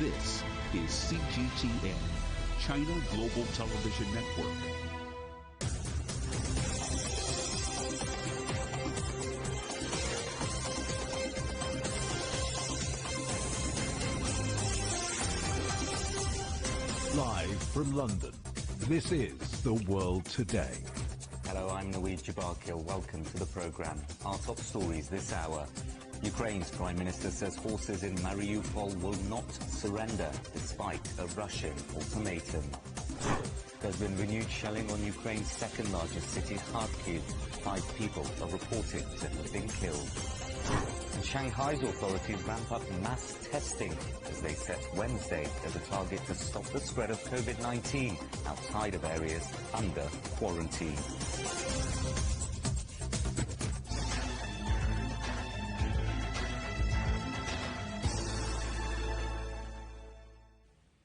This is CGTN, China Global Television Network. Live from London, this is The World Today. Hello, I'm Naweed Jabarkil. Welcome to the programme. Our top stories this hour. Ukraine's Prime Minister says forces in Mariupol will not surrender despite a Russian ultimatum. There's been renewed shelling on Ukraine's second largest city, Kharkiv. 5 people are reported to have been killed. And Shanghai's authorities ramp up mass testing as they set Wednesday as a target to stop the spread of COVID-19 outside of areas under quarantine.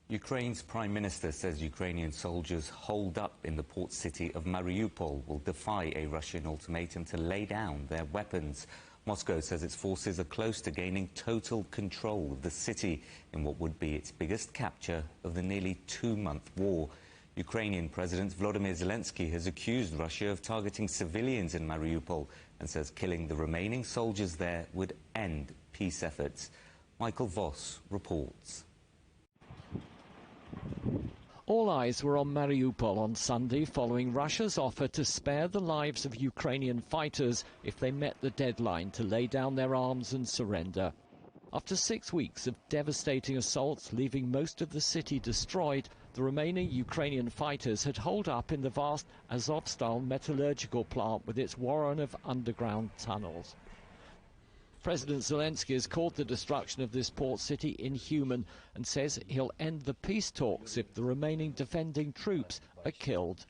Ukraine's Prime Minister says Ukrainian soldiers holed up in the port city of Mariupol will defy a Russian ultimatum to lay down their weapons. Moscow says its forces are close to gaining total control of the city in what would be its biggest capture of the nearly 2-month war. Ukrainian President Volodymyr Zelensky has accused Russia of targeting civilians in Mariupol and says killing the remaining soldiers there would end peace efforts. Michael Voss reports. All eyes were on Mariupol on Sunday following Russia's offer to spare the lives of Ukrainian fighters if they met the deadline to lay down their arms and surrender. After 6 weeks of devastating assaults leaving most of the city destroyed, the remaining Ukrainian fighters had holed up in the vast Azovstal metallurgical plant with its warren of underground tunnels. President Zelensky has called the destruction of this port city inhuman and says he'll end the peace talks if the remaining defending troops are killed.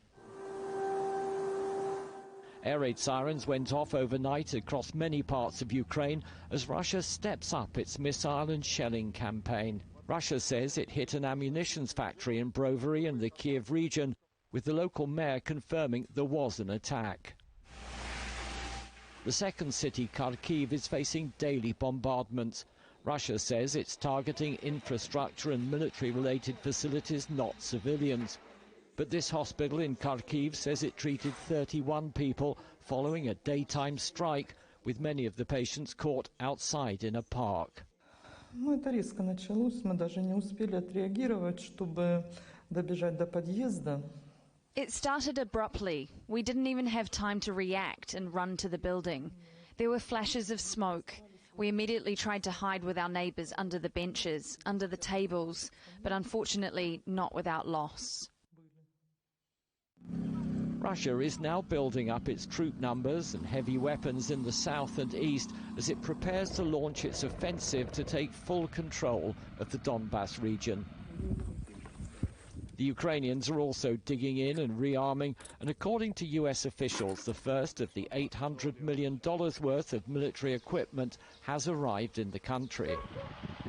Air raid sirens went off overnight across many parts of Ukraine as Russia steps up its missile and shelling campaign. Russia says it hit an ammunitions factory in Brovary in the Kiev region, with the local mayor confirming there was an attack. The second city, Kharkiv, is facing daily bombardments. Russia says it's targeting infrastructure and military-related facilities, not civilians. But this hospital in Kharkiv says it treated 31 people following a daytime strike, with many of the patients caught outside in a park. Это резко началось, мы даже не успели отреагировать, чтобы добежать до подъезда. It started abruptly. We didn't even have time to react and run to the building. There were flashes of smoke. We immediately tried to hide with our neighbours under the benches, under the tables, but unfortunately not without loss. Russia is now building up its troop numbers and heavy weapons in the south and east as it prepares to launch its offensive to take full control of the Donbass region. The Ukrainians are also digging in and rearming, and according to US officials, the first of the $800 million worth of military equipment has arrived in the country.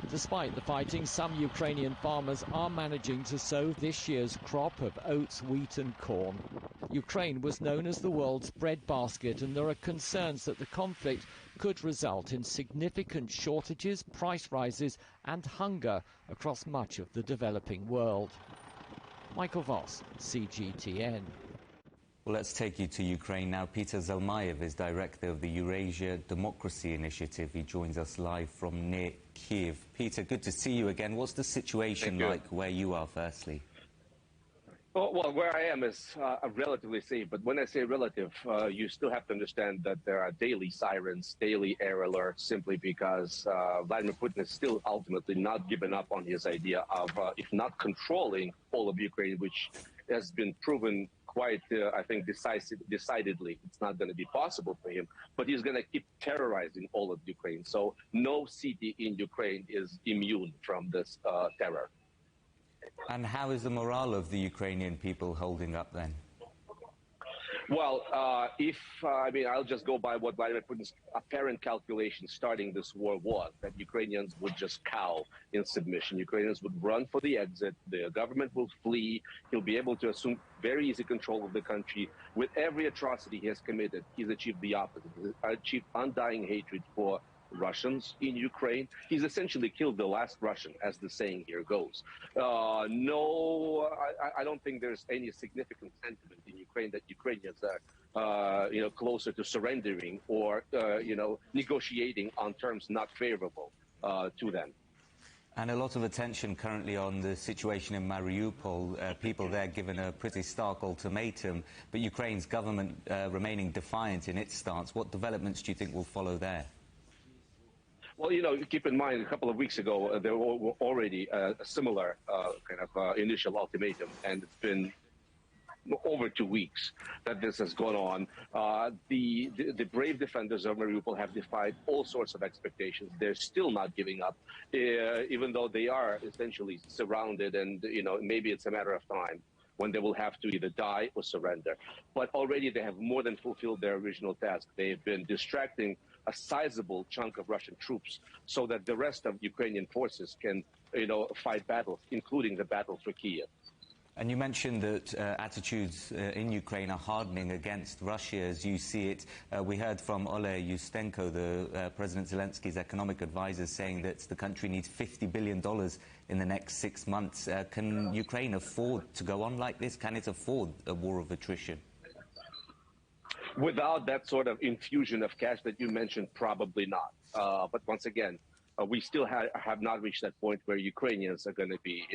Despite the fighting, some Ukrainian farmers are managing to sow this year's crop of oats, wheat and corn. Ukraine was known as the world's breadbasket, and there are concerns that the conflict could result in significant shortages, price rises and hunger across much of the developing world. Michael Voss, CGTN. Well, let's take you to Ukraine now. Peter Zalmayev is director of the Eurasia Democracy Initiative. He joins us live from near Kiev. Peter, good to see you again. What's the situation like where you are, firstly? Well, where I am is relatively safe, but when I say relative, you still have to understand that there are daily sirens, daily air alerts, simply because Vladimir Putin is still ultimately not given up on his idea of, if not controlling all of Ukraine, which has been proven quite, I think, decidedly. It's not going to be possible for him, but he's going to keep terrorizing all of Ukraine. So no city in Ukraine is immune from this terror. And how is the morale of the Ukrainian people holding up then? Well, I'll just go by what Vladimir Putin's apparent calculation starting this war was, that Ukrainians would just cow in submission. Ukrainians would run for the exit. The government will flee. He'll be able to assume very easy control of the country. With every atrocity he has committed, he's achieved the opposite. He's achieved undying hatred for Russians in Ukraine. He's essentially killed the last Russian, as the saying here goes. No, I don't think there's any significant sentiment in Ukraine that Ukrainians are, closer to surrendering or, negotiating on terms not favorable to them. And a lot of attention currently on the situation in Mariupol. People there given a pretty stark ultimatum, but Ukraine's government remaining defiant in its stance. What developments do you think will follow there? Well, keep in mind, a couple of weeks ago, there were already a similar initial ultimatum, and it's been over 2 weeks that this has gone on. The brave defenders of Mariupol have defied all sorts of expectations. They're still not giving up, even though they are essentially surrounded, and maybe it's a matter of time when they will have to either die or surrender. But already they have more than fulfilled their original task. They've been distracting a sizable chunk of Russian troops so that the rest of Ukrainian forces can, fight battles, including the battle for Kiev. And you mentioned that attitudes in Ukraine are hardening against Russia as you see it. We heard from Ole Yustenko, the President Zelensky's economic advisor, saying that the country needs $50 billion in the next 6 months. Can Ukraine afford to go on like this? Can it afford a war of attrition? Without that sort of infusion of cash that you mentioned, probably not. But once again, we still have not reached that point where Ukrainians are going to be,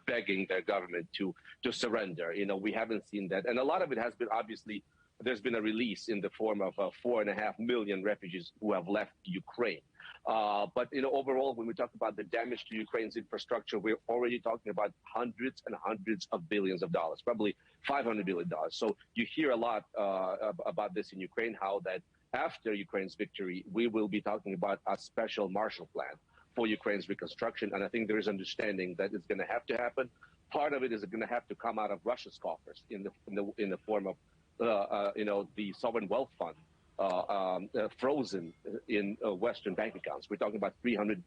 begging their government to surrender. We haven't seen that. And a lot of it has been, obviously, there's been a release in the form of 4.5 million refugees who have left Ukraine. But, overall, when we talk about the damage to Ukraine's infrastructure, we're already talking about hundreds and hundreds of billions of dollars, probably $500 billion. So you hear a lot about this in Ukraine, how that after Ukraine's victory, we will be talking about a special Marshall Plan for Ukraine's reconstruction. And I think there is understanding that it's going to have to happen. Part of it is going to have to come out of Russia's coffers in the form of, the sovereign wealth fund frozen in Western bank accounts. We're talking about $300+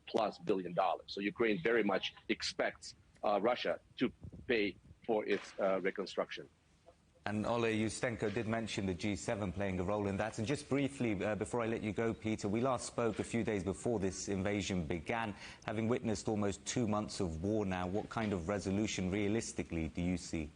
billion. So Ukraine very much expects Russia to pay for its reconstruction. And Ole Yustenko did mention the G7 playing a role in that. And just briefly, before I let you go, Peter, we last spoke a few days before this invasion began. Having witnessed almost 2 months of war now, what kind of resolution realistically do you see?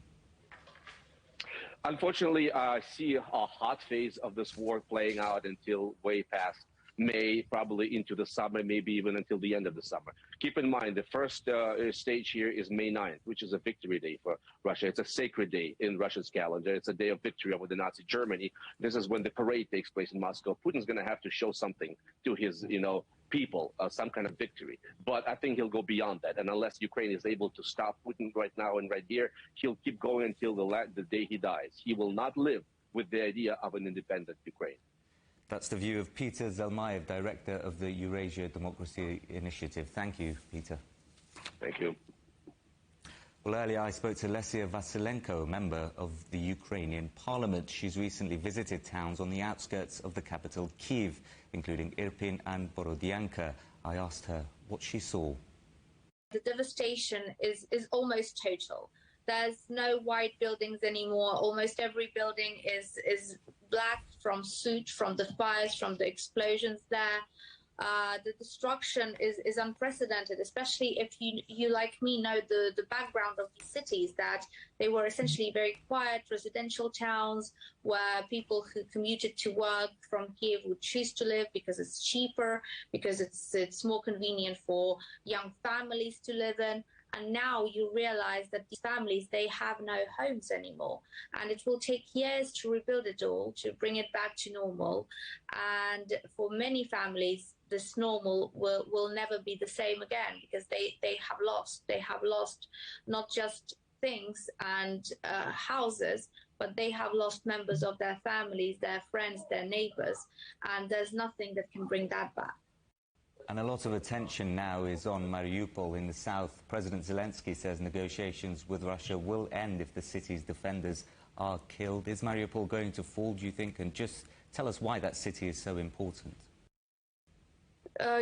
Unfortunately, I see a hot phase of this war playing out until way past May, probably into the summer, maybe even until the end of the summer. Keep in mind, the first stage here is May 9th, which is a victory day for Russia. It's a sacred day in Russia's calendar. It's a day of victory over the Nazi Germany. This is when the parade takes place in Moscow. Putin's going to have to show something to his, people, some kind of victory. But I think he'll go beyond that. And unless Ukraine is able to stop Putin right now and right here, he'll keep going until the day he dies. He will not live with the idea of an independent Ukraine. That's the view of Peter Zelmayev, director of the Eurasia Democracy Initiative. Thank you, Peter. Thank you. Well, earlier I spoke to Lesia Vasilenko, a member of the Ukrainian parliament. She's recently visited towns on the outskirts of the capital, Kyiv, including Irpin and Borodyanka. I asked her what she saw. The devastation is almost total. There's no white buildings anymore. Almost every building is black from soot, from the fires, from the explosions there. The destruction is unprecedented, especially if you like me, know the background of these cities, that they were essentially very quiet residential towns where people who commuted to work from Kyiv would choose to live because it's cheaper, because it's more convenient for young families to live in. And now you realize that these families, they have no homes anymore. And it will take years to rebuild it all, to bring it back to normal. And for many families, this normal will never be the same again, because they have lost not just things and houses, but they have lost members of their families, their friends, their neighbors. And there's nothing that can bring that back. And a lot of attention now is on Mariupol in the south. President Zelensky says negotiations with Russia will end if the city's defenders are killed. Is Mariupol going to fall, do you think? And just tell us why that city is so important.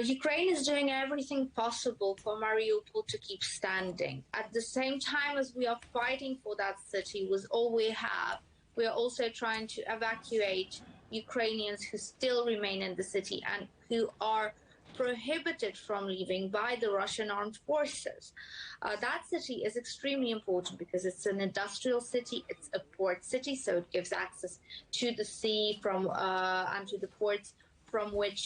Ukraine is doing everything possible for Mariupol to keep standing. At the same time as we are fighting for that city with all we have, we are also trying to evacuate Ukrainians who still remain in the city and who are prohibited from leaving by the Russian armed forces. That city is extremely important because it's an industrial city, it's a port city, so it gives access to the sea and to the ports from which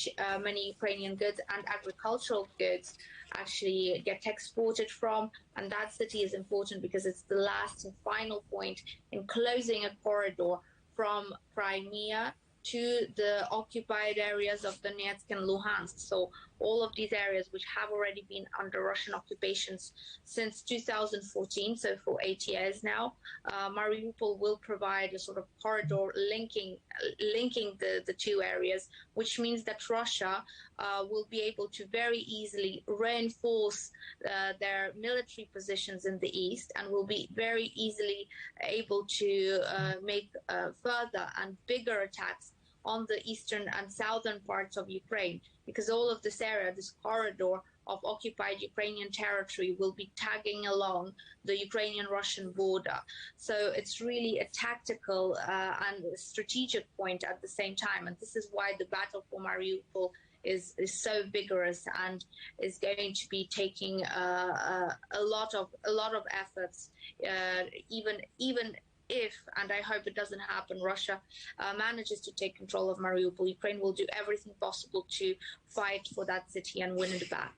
many Ukrainian goods and agricultural goods actually get exported from. And that city is important because it's the last and final point in closing a corridor from Crimea to the occupied areas of Donetsk and Luhansk. So all of these areas which have already been under Russian occupations since 2014, so for 8 years now, Mariupol will provide a sort of corridor linking the two areas, which means that Russia will be able to very easily reinforce their military positions in the east and will be very easily able to make further and bigger attacks on the eastern and southern parts of Ukraine, because all of this area, this corridor of occupied Ukrainian territory will be tagging along the Ukrainian-Russian border. So it's really a tactical and strategic point at the same time. And this is why the battle for Mariupol is so vigorous and is going to be taking a lot of efforts, even if, and I hope it doesn't happen, Russia manages to take control of Mariupol. Ukraine will do everything possible to fight for that city and win it back.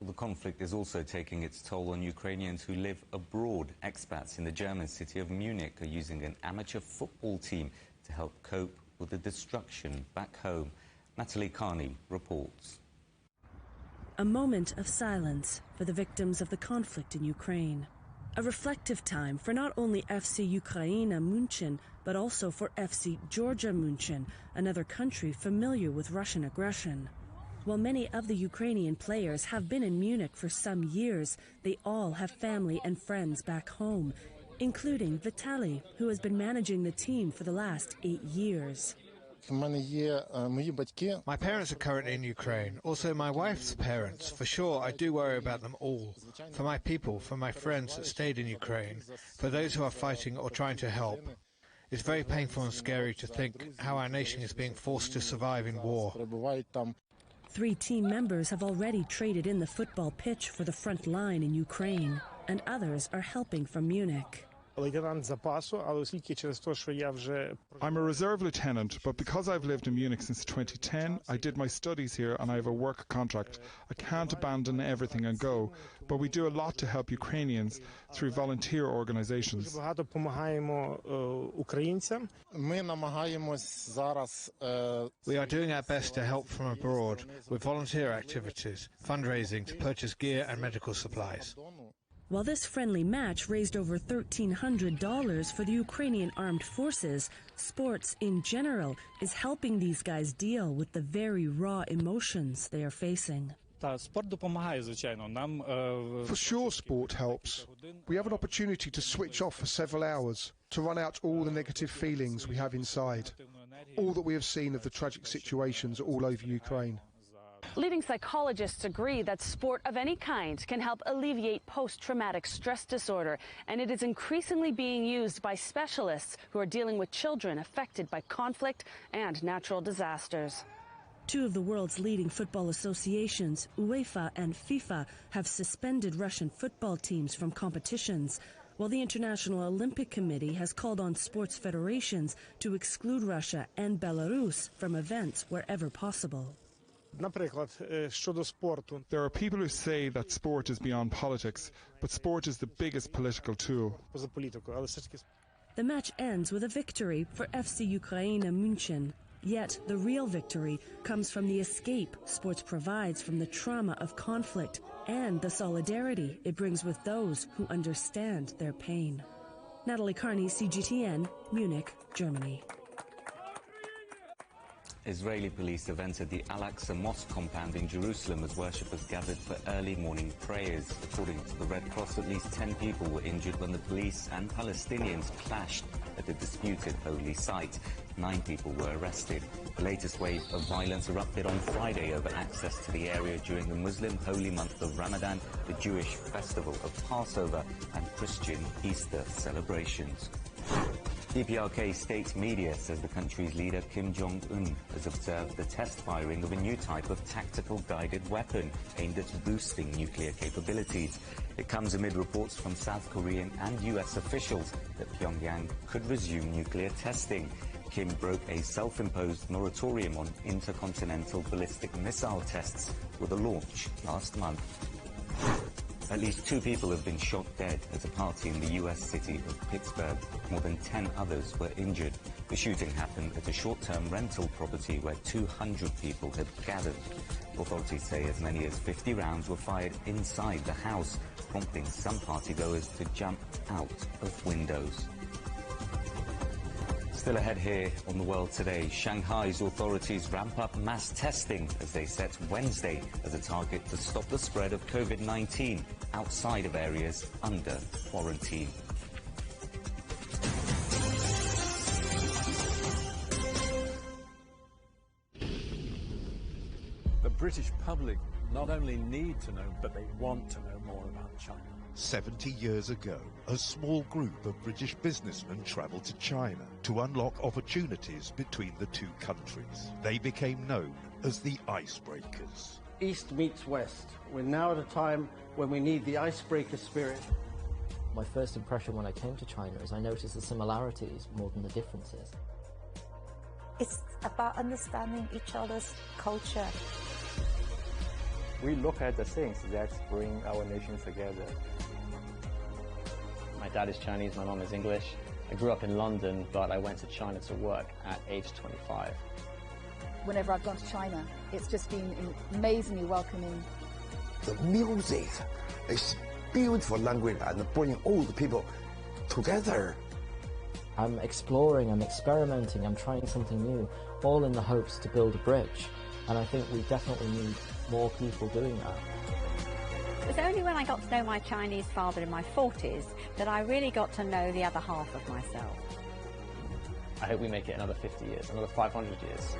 The conflict is also taking its toll on Ukrainians who live abroad. Expats in the German city of Munich are using an amateur football team to help cope with the destruction back home. Natalie Carney reports. A moment of silence for the victims of the conflict in Ukraine. A reflective time for not only FC Ukraina München, but also for FC Georgia München, another country familiar with Russian aggression. While many of the Ukrainian players have been in Munich for some years, they all have family and friends back home, including Vitaly, who has been managing the team for the last 8 years. My parents are currently in Ukraine, also my wife's parents. For sure, I do worry about them all. For my people, for my friends that stayed in Ukraine, for those who are fighting or trying to help. It's very painful and scary to think how our nation is being forced to survive in war. 3 team members have already traded in the football pitch for the front line in Ukraine, and others are helping from Munich. I'm a reserve lieutenant, but because I've lived in Munich since 2010, I did my studies here and I have a work contract. I can't abandon everything and go, but we do a lot to help Ukrainians through volunteer organizations. We are doing our best to help from abroad with volunteer activities, fundraising to purchase gear and medical supplies. While this friendly match raised over $1,300 for the Ukrainian armed forces, sports in general is helping these guys deal with the very raw emotions they are facing. For sure, sport helps. We have an opportunity to switch off for several hours, to run out all the negative feelings we have inside, all that we have seen of the tragic situations all over Ukraine. Leading psychologists agree that sport of any kind can help alleviate post-traumatic stress disorder, and it is increasingly being used by specialists who are dealing with children affected by conflict and natural disasters. 2 of the world's leading football associations, UEFA and FIFA, have suspended Russian football teams from competitions, while the International Olympic Committee has called on sports federations to exclude Russia and Belarus from events wherever possible. There are people who say that sport is beyond politics, but sport is the biggest political tool. The match ends with a victory for FC Ukraina München. Yet the real victory comes from the escape sports provides from the trauma of conflict and the solidarity it brings with those who understand their pain. Natalie Carney, CGTN, Munich, Germany. Israeli police have entered the Al-Aqsa Mosque compound in Jerusalem as worshippers gathered for early morning prayers. According to the Red Cross, at least 10 people were injured when the police and Palestinians clashed at the disputed holy site. 9 people were arrested. The latest wave of violence erupted on Friday over access to the area during the Muslim holy month of Ramadan, the Jewish festival of Passover and Christian Easter celebrations. DPRK state media says the country's leader Kim Jong-un has observed the test firing of a new type of tactical guided weapon aimed at boosting nuclear capabilities. It comes amid reports from South Korean and US officials that Pyongyang could resume nuclear testing. Kim broke a self-imposed moratorium on intercontinental ballistic missile tests with a launch last month. At least 2 people have been shot dead at a party in the US city of Pittsburgh. More than 10 others were injured. The shooting happened at a short-term rental property where 200 people had gathered. Authorities say as many as 50 rounds were fired inside the house, prompting some partygoers to jump out of windows. Still ahead here on The World Today, Shanghai's authorities ramp up mass testing as they set Wednesday as a target to stop the spread of COVID-19 outside of areas under quarantine. The British public not only need to know, but they want to know more about China. 70 years ago, a small group of British businessmen travelled to China to unlock opportunities between the two countries. They became known as the icebreakers. East meets West. We're now at a time when we need the icebreaker spirit. My first impression when I came to China is I noticed the similarities more than the differences. It's about understanding each other's culture. We look at the things that bring our nations together. My dad is Chinese, my mom is English. I grew up in London, but I went to China to work at age 25. Whenever I've gone to China, it's just been amazingly welcoming. The music is beautiful language and bringing all the people together. I'm exploring, I'm experimenting, I'm trying something new, all in the hopes to build a bridge. And I think we definitely need more people doing that. It was only when I got to know my Chinese father in my 40s that I really got to know the other half of myself. I hope we make it another 50 years, another 500 years.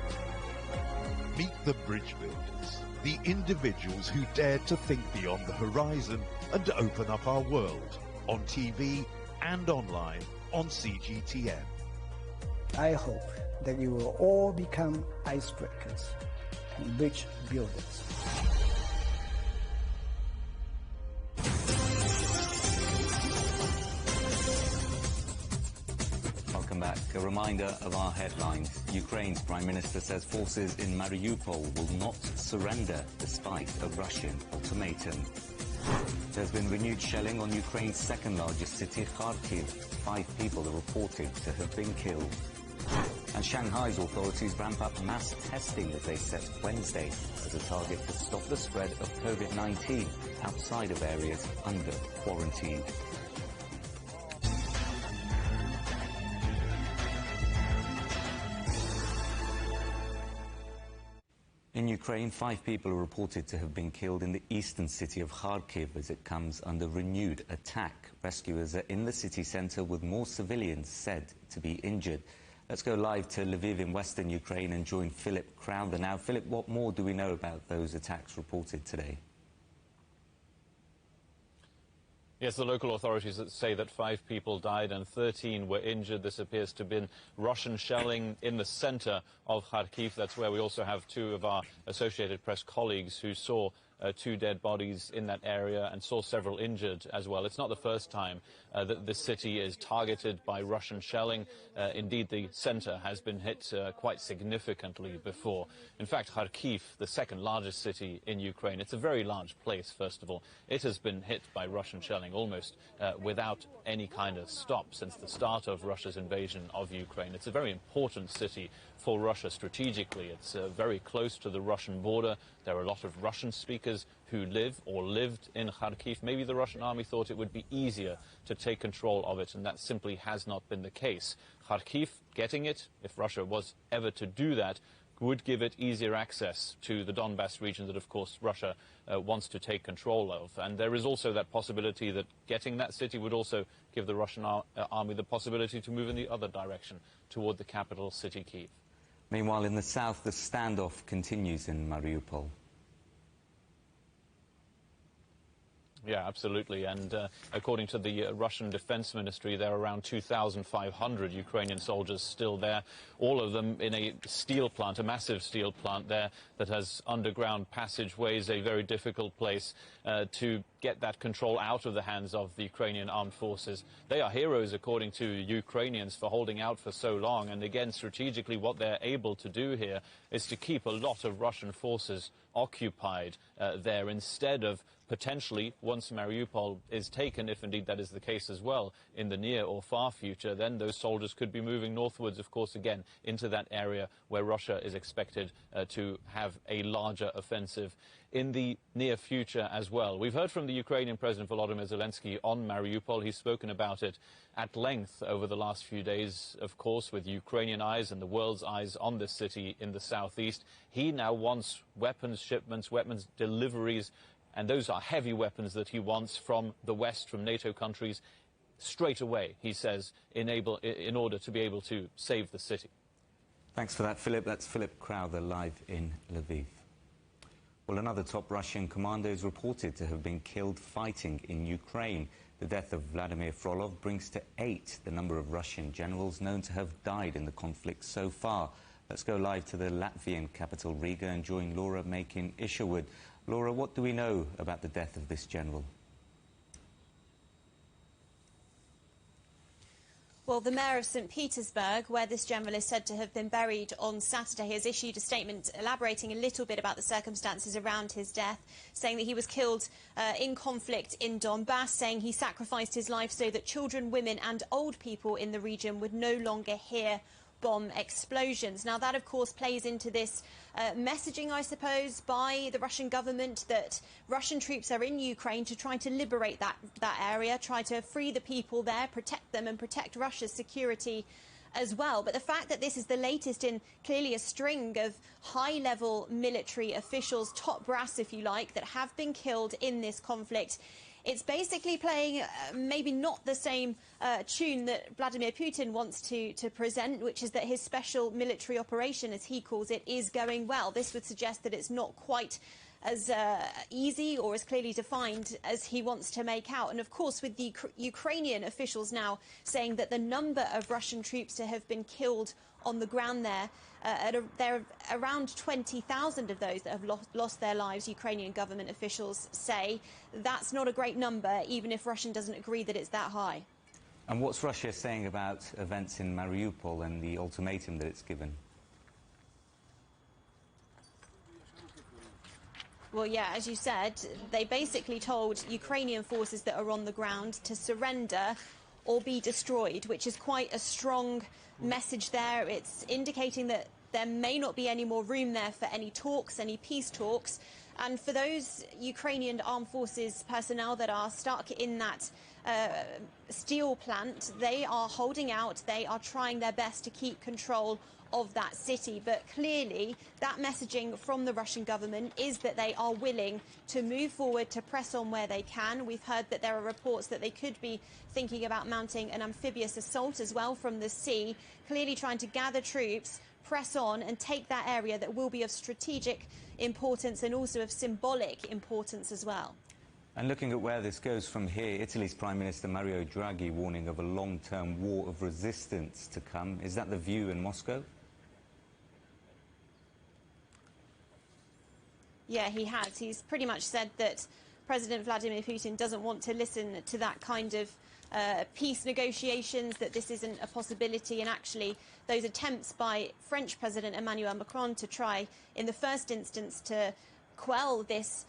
Meet the bridge builders, the individuals who dared to think beyond the horizon and to open up our world, on TV and online on CGTN. I hope that you will all become icebreakers and bridge builders. Welcome back. A reminder of our headlines. Ukraine's Prime Minister says forces in Mariupol will not surrender despite a Russian ultimatum. There's been renewed shelling on Ukraine's second largest city, Kharkiv. 5 people are reported to have been killed. And Shanghai's authorities ramp up mass testing as they set Wednesday as a target to stop the spread of COVID-19 outside of areas under quarantine. In Ukraine, 5 people are reported to have been killed in the eastern city of Kharkiv as it comes under renewed attack. Rescuers are in the city centre with more civilians said to be injured. Let's go live to Lviv in western Ukraine and join Philip Crowther now. Philip, what more do we know about those attacks reported today? Yes, the local authorities say that 5 people died and 13 were injured. This appears to have been Russian shelling in the center of Kharkiv. That's where we also have 2 of our Associated Press colleagues who saw 2 dead bodies in that area and saw several injured as well. It's not the first time that this city is targeted by Russian shelling. Indeed, the center has been hit quite significantly before. In fact, Kharkiv, the second largest city in Ukraine, it's a very large place, first of all. It has been hit by Russian shelling almost without any kind of stop since the start of Russia's invasion of Ukraine. It's a very important city for Russia strategically. It's very close to the Russian border. There are a lot of Russian speakers who live or lived in Kharkiv. Maybe the Russian army thought it would be easier to take control of it, and that simply has not been the case. Kharkiv, getting it, if Russia was ever to do that, would give it easier access to the Donbass region that, of course, Russia wants to take control of. And there is also that possibility that getting that city would also give the Russian army the possibility to move in the other direction, toward the capital city, Kyiv. Meanwhile, in the south, the standoff continues in Mariupol. Yeah, absolutely. And according to the Russian Defense Ministry, there are around 2,500 Ukrainian soldiers still there, all of them in a steel plant, a massive steel plant there that has underground passageways, a very difficult place to get that control out of the hands of the Ukrainian armed forces. They are heroes, according to Ukrainians, for holding out for so long. And again, strategically, what they're able to do here is to keep a lot of Russian forces occupied there instead of potentially, once Mariupol is taken, if indeed that is the case as well, in the near or far future, then those soldiers could be moving northwards, of course, again, into that area where Russia is expected to have a larger offensive in the near future as well. We've heard from the Ukrainian President Volodymyr Zelensky on Mariupol. He's spoken about it at length over the last few days, of course, with Ukrainian eyes and the world's eyes on this city in the southeast. He now wants weapons shipments, weapons deliveries, and those are heavy weapons that he wants from the West, from NATO countries, straight away, he says, in order to be able to save the city. Thanks for that, Philip. That's Philip Crowther live in Lviv. Well, another top Russian commander is reported to have been killed fighting in Ukraine. The death of Vladimir Frolov brings to 8 the number of Russian generals known to have died in the conflict so far. Let's go live to the Latvian capital, Riga, and join Laura Makin-Isherwood. Laura, what do we know about the death of this general? Well, the mayor of St. Petersburg, where this general is said to have been buried on Saturday, has issued a statement elaborating a little bit about the circumstances around his death, saying that he was killed in conflict in Donbass, saying he sacrificed his life so that children, women and old people in the region would no longer hear bomb explosions. Now, that, of course, plays into this messaging, I suppose, by the Russian government that Russian troops are in Ukraine to try to liberate that area, try to free the people there, protect them and protect Russia's security as well. But the fact that this is the latest in clearly a string of high-level military officials, top brass, if you like, that have been killed in this conflict, it's basically playing maybe not the same tune that Vladimir Putin wants to present, which is that his special military operation, as he calls it, is going well. This would suggest that it's not quite as easy or as clearly defined as he wants to make out. And of course, with the Ukrainian officials now saying that the number of Russian troops to have been killed on the ground there, there are around 20,000 of those that have lost their lives, Ukrainian government officials say. That's not a great number, even if Russia doesn't agree that it's that high. And what's Russia saying about events in Mariupol and the ultimatum that it's given? Well, yeah, as you said, they basically told Ukrainian forces that are on the ground to surrender or be destroyed, which is quite a strong message there. It's indicating that there may not be any more room there for any talks, any peace talks. And for those Ukrainian armed forces personnel that are stuck in that steel plant, they are holding out. They are trying their best to keep control of that city. But clearly, that messaging from the Russian government is that they are willing to move forward, to press on where they can. We've heard that there are reports that they could be thinking about mounting an amphibious assault as well from the sea, clearly trying to gather troops, press on and take that area that will be of strategic importance and also of symbolic importance as well. And looking at where this goes from here, Italy's Prime Minister Mario Draghi warning of a long-term war of resistance to come. Is that the view in Moscow? Yeah, he has. He's pretty much said that President Vladimir Putin doesn't want to listen to that kind of peace negotiations, that this isn't a possibility. And actually, those attempts by French President Emmanuel Macron to try, in the first instance, to quell this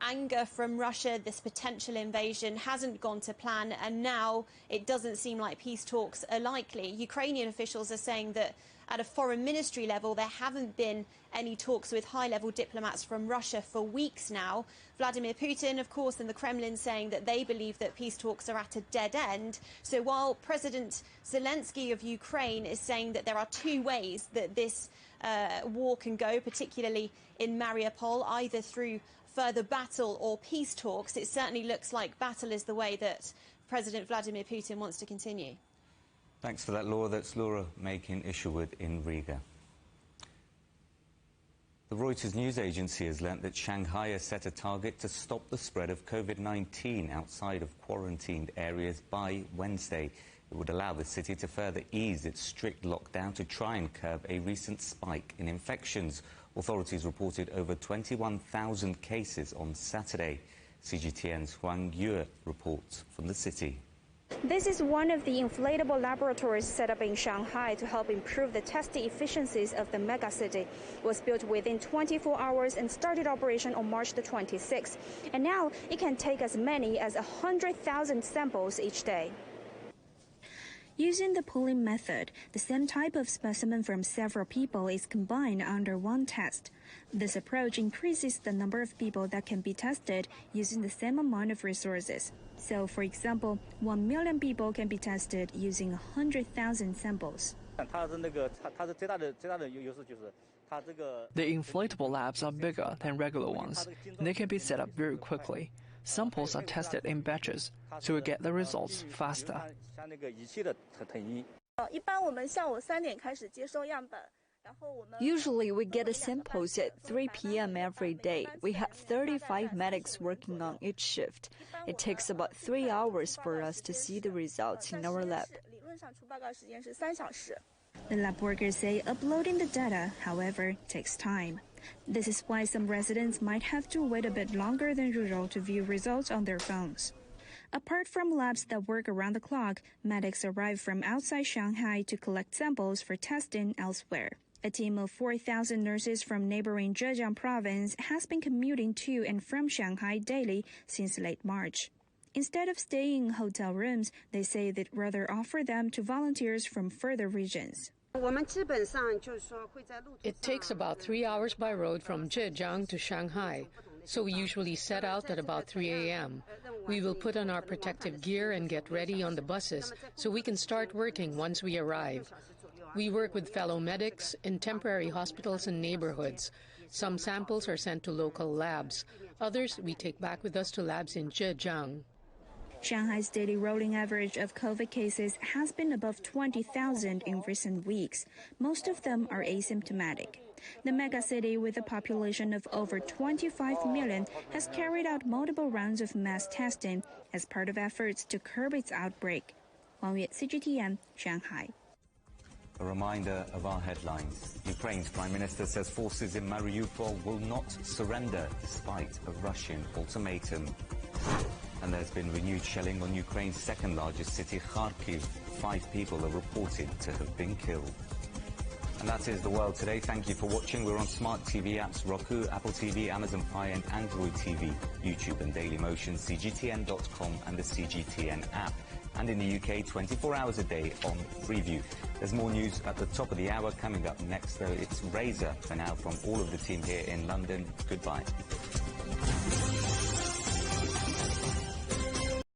anger from Russia, this potential invasion, hasn't gone to plan. And now it doesn't seem like peace talks are likely. Ukrainian officials are saying that at a foreign ministry level, there haven't been any talks with high-level diplomats from Russia for weeks now. Vladimir Putin, of course, and the Kremlin saying that they believe that peace talks are at a dead end. So while President Zelensky of Ukraine is saying that there are two ways that this war can go, particularly in Mariupol, either through further battle or peace talks, it certainly looks like battle is the way that President Vladimir Putin wants to continue. Thanks for that, Laura. That's Laura Makin-Isherwood in Riga. The Reuters news agency has learnt that Shanghai has set a target to stop the spread of COVID-19 outside of quarantined areas by Wednesday. It would allow the city to further ease its strict lockdown to try and curb a recent spike in infections. Authorities reported over 21,000 cases on Saturday. CGTN's Huang Yue reports from the city. This is one of the inflatable laboratories set up in Shanghai to help improve the testing efficiencies of the megacity. It was built within 24 hours and started operation on March the 26th. And now it can take as many as 100,000 samples each day. Using the pooling method, the same type of specimen from several people is combined under one test. This approach increases the number of people that can be tested using the same amount of resources. So, for example, 1 million people can be tested using 100,000 samples. The inflatable labs are bigger than regular ones, and they can be set up very quickly. Samples are tested in batches, so we get the results faster. Usually we get the samples at 3 p.m. every day. We have 35 medics working on each shift. It takes about 3 hours for us to see the results in our lab. The lab workers say uploading the data, however, takes time. This is why some residents might have to wait a bit longer than usual to view results on their phones. Apart from labs that work around the clock, medics arrive from outside Shanghai to collect samples for testing elsewhere. A team of 4,000 nurses from neighboring Zhejiang province has been commuting to and from Shanghai daily since late March. Instead of staying in hotel rooms, they say they'd rather offer them to volunteers from further regions. It takes about 3 hours by road from Zhejiang to Shanghai, so we usually set out at about 3 a.m. We will put on our protective gear and get ready on the buses so we can start working once we arrive. We work with fellow medics in temporary hospitals and neighborhoods. Some samples are sent to local labs. Others we take back with us to labs in Zhejiang. Shanghai's daily rolling average of COVID cases has been above 20,000 in recent weeks. Most of them are asymptomatic. The megacity, with a population of over 25 million, has carried out multiple rounds of mass testing as part of efforts to curb its outbreak. Huang Yue, CGTN, Shanghai. A reminder of our headlines. Ukraine's Prime Minister says forces in Mariupol will not surrender despite a Russian ultimatum. And there's been renewed shelling on Ukraine's second largest city, Kharkiv. 5 people are reported to have been killed. And that is the world today. Thank you for watching. We're on smart TV apps, Roku, Apple TV, Amazon Fire and Android TV, YouTube and Dailymotion, CGTN.com and the CGTN app. And in the UK, 24 hours a day on Freeview. There's more news at the top of the hour. Coming up next, though, it's Razor. For now, from all of the team here in London, goodbye.